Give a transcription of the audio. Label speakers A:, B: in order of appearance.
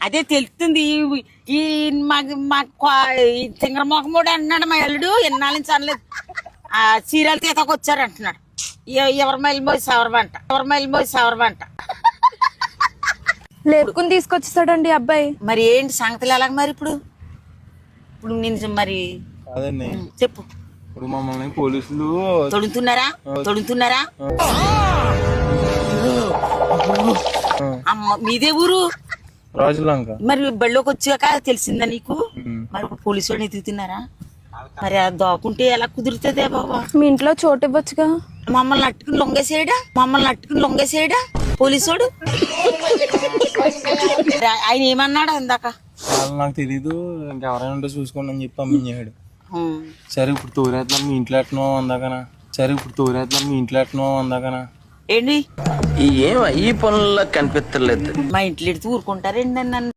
A: అదే తెలుస్తుంది ఈ తింగర మొఖముడు అంటున్నాడు మా అల్లుడు ఎన్నాళ్ళ నుంచి అనలేదు ఆ సీరియల్ తీతకు వచ్చారు అంటున్నాడు ఎవరి మైలు పోయి సవరబంట
B: లేపుకుని తీసుకొచ్చేసాడండి అబ్బాయి.
A: మరి ఏంటి సంగతులు ఎలాగ మరి ఇప్పుడు నేను మరి
C: అదండి
A: చెప్పు.
C: ఇప్పుడు మమ్మల్ని పోలీసులు
A: తొడుగుతున్నారా అమ్మ మీదే ఊరు
C: రాజులంక.
A: మరి బళ్ళోకి వచ్చాక తెలిసిందా నీకు? మరి పోలీసు వాడిని ఎదుగుతున్నారా? మరి అది దాక్కుంటే ఎలా కుదురుతుందే బాబా?
B: మీ ఇంట్లో చోటు ఇవ్వచ్చుగా.
A: మమ్మల్ని అట్టుకుని లొంగేసేయడా పోలీసుడు? ఆయన ఏమన్నాడు ఇందాక?
C: నాకు తెలీదు, ఇంకెవరైనా ఉంటే చూసుకోండి అని చెప్పి పంపించాడు. సరే ఇప్పుడు తోరేద్దాం మీ ఇంట్లో ఎట్నో
A: ఏంటి
D: ఈ పనుల్లో కనిపించలేదు.
A: మా ఇంట్లో ఎడుతూ ఊరుకుంటారేంటి నన్ను?